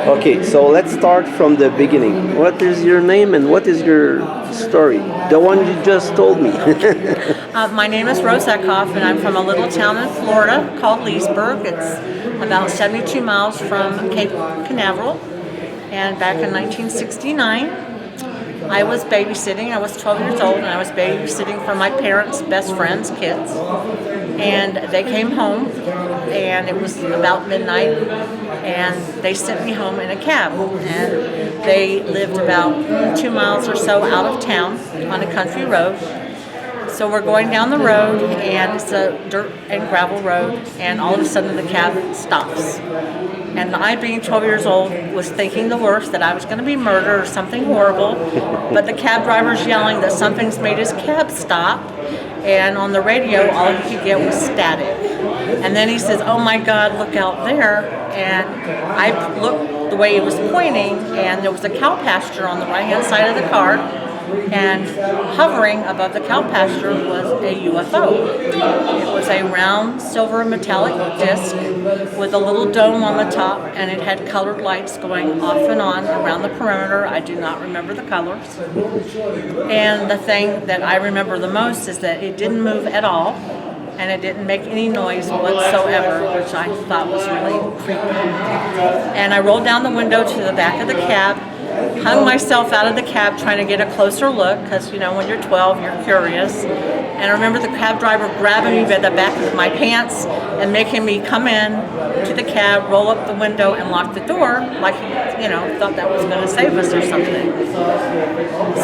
Okay, so let's start from the beginning. What is your name and what is your story? The one you just told me. My name is Rose Eckhoff, and I'm from a little town in Florida called Leesburg. It's about 72 miles from Cape Canaveral. And back in 1969, I was babysitting. I was 12 years old, and I was babysitting for my parents' best friend's kids. And they came home, and it was about midnight, and they sent me home in a cab. And they lived about 2 miles or so out of town on a country road. So we're going down the road, and it's a dirt and gravel road, and all of a sudden the cab stops. And I, being 12 years old, was thinking the worst, that I was going to be murdered or something horrible. But the cab driver's yelling that something's made his cab stop. And on the radio, all you could get was static. And then he says, "Oh my God, look out there." And I looked the way he was pointing, and there was a cow pasture on the right-hand side of the car. And hovering above the cow pasture was a UFO. It was a round silver metallic disc with a little dome on the top, and it had colored lights going off and on around the perimeter. I do not remember the colors. And the thing that I remember the most is that it didn't move at all, and it didn't make any noise whatsoever, which I thought was really creepy. And I rolled down the window to the back of the cab, hung myself out of the cab trying to get a closer look, because when you're 12 you're curious. And I remember the cab driver grabbing me by the back of my pants and making me come in to the cab, roll up the window and lock the door, like he thought that was going to save us or something.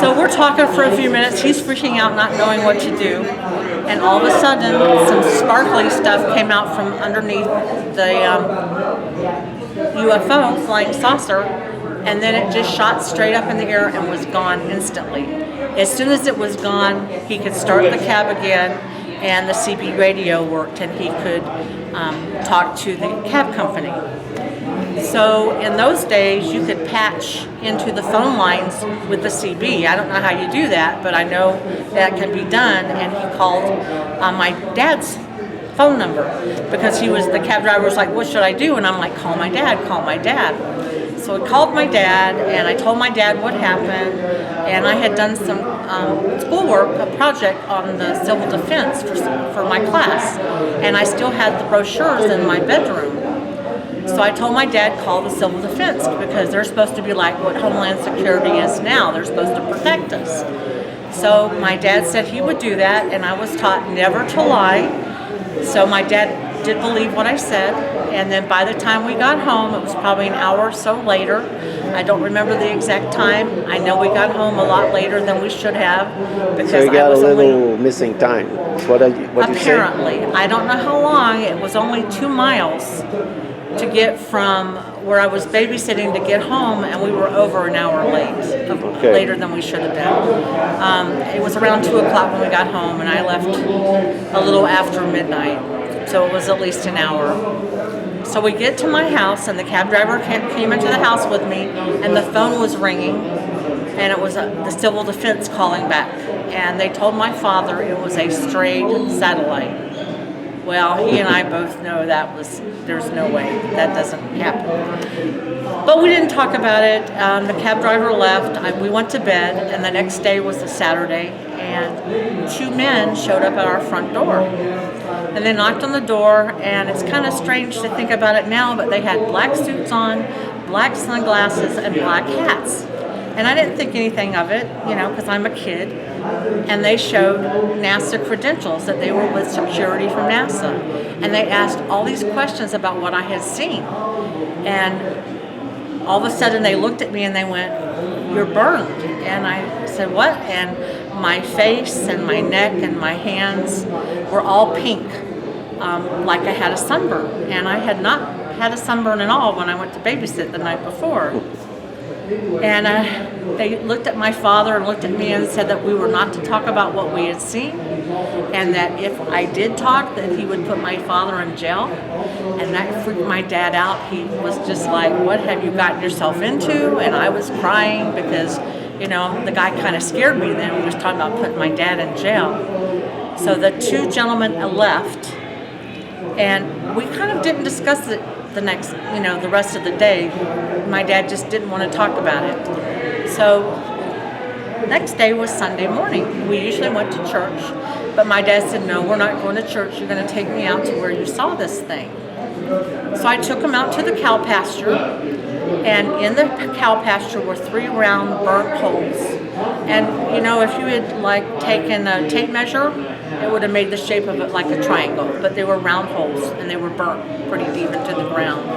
So we're talking for a few minutes. He's freaking out, not knowing what to do, and all of a sudden some sparkly stuff came out from underneath the UFO flying saucer. And then it just shot straight up in the air and was gone instantly. As soon as it was gone, he could start the cab again, and the CB radio worked, and he could talk to the cab company. So in those days, you could patch into the phone lines with the CB. I don't know how you do that, but I know that can be done. And he called my dad's phone number, because the cab driver was like, "What should I do?" And I'm like, "Call my dad, call my dad." So I called my dad, and I told my dad what happened, and I had done some schoolwork, a project on the civil defense for my class, and I still had the brochures in my bedroom. So I told my dad, call the civil defense, because they're supposed to be like what Homeland Security is now. They're supposed to protect us. So my dad said he would do that, and I was taught never to lie. So my dad did believe what I said, and then by the time we got home, it was probably an hour or so later. I don't remember the exact time. I know we got home a lot later than we should have, because So you got I was a little missing time. That's what you say? Apparently. I don't know how long. It was only 2 miles to get from where I was babysitting to get home, and we were over an hour later than we should have been. It was around 2 o'clock when we got home, and I left a little after midnight, so it was at least an hour. So we get to my house, and the cab driver came into the house with me, and the phone was ringing, and it was the civil defense calling back, and they told my father it was a strayed satellite. Well, he and I both know there's no way, that doesn't happen. But we didn't talk about it. The cab driver left. We went to bed, and the next day was a Saturday, and 2 men showed up at our front door. And they knocked on the door, and it's kind of strange to think about it now, but they had black suits on, black sunglasses, and black hats. And I didn't think anything of it, because I'm a kid. And they showed NASA credentials, that they were with security from NASA. And they asked all these questions about what I had seen. And all of a sudden they looked at me and they went, "You're burned." And I said, "What?" And my face and my neck and my hands were all pink, like I had a sunburn. And I had not had a sunburn at all when I went to babysit the night before. And they looked at my father and looked at me and said that we were not to talk about what we had seen, and that if I did talk, that he would put my father in jail. And that freaked my dad out. He was just like, "What have you gotten yourself into?" And I was crying because, the guy kind of scared me then. He was talking about putting my dad in jail. So the 2 gentlemen left, and we kind of didn't discuss it the rest of the day. My dad just didn't want to talk about it. So next day was Sunday morning. We usually went to church, but my dad said, no, we're not going to church. You're going to take me out to where you saw this thing. So I took him out to the cow pasture, and in the cow pasture were 3 round burnt holes. And if you had taken a tape measure, it would have made the shape of it like a triangle, but they were round holes and they were burnt pretty deep into the ground.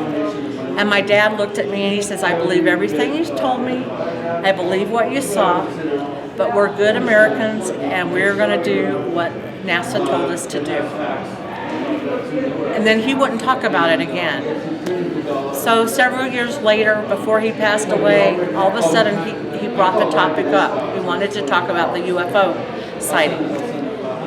And my dad looked at me and he says, I believe everything you told me. I believe what you saw, but we're good Americans and we're going to do what NASA told us to do. And then he wouldn't talk about it again. So several years later, before he passed away, all of a sudden he brought the topic up. He wanted to talk about the UFO sighting.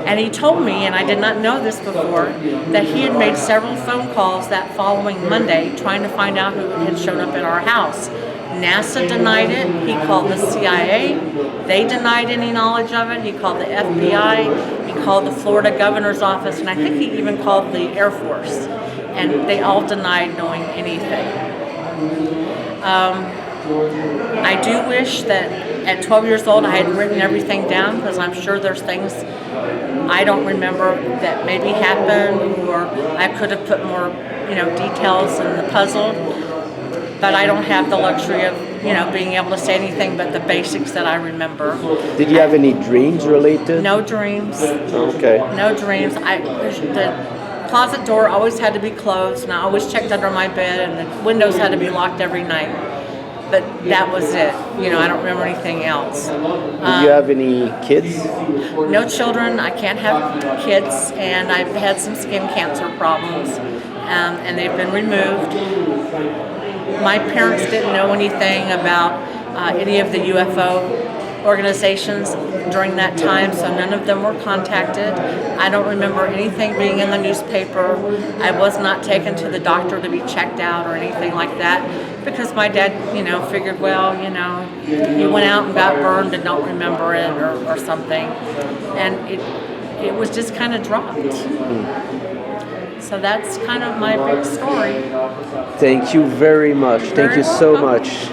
And he told me, and I did not know this before, that he had made several phone calls that following Monday trying to find out who had shown up at our house. NASA denied it. He called the CIA. They denied any knowledge of it. He called the FBI. He called the Florida governor's office. And I think he even called the Air Force. And they all denied knowing anything. I do wish that at 12 years old I had written everything down, because I'm sure there's things I don't remember that maybe happened, or I could have put more, details in the puzzle. But I don't have the luxury of, being able to say anything but the basics that I remember. Did you have any dreams related? No dreams. Okay. No dreams. The closet door always had to be closed, and I always checked under my bed, and the windows had to be locked every night. But that was it. I don't remember anything else. Did you have any kids? No children. I can't have kids, and I've had some skin cancer problems, and they've been removed. My parents didn't know anything about any of the UFO organizations during that time, so none of them were contacted. I don't remember anything being in the newspaper. I was not taken to the doctor to be checked out or anything like that, because my dad, figured, well, you went out and got burned and don't remember it or something. And it was just kind of dropped. So that's kind of my big story. Thank you very much. Thank you so much.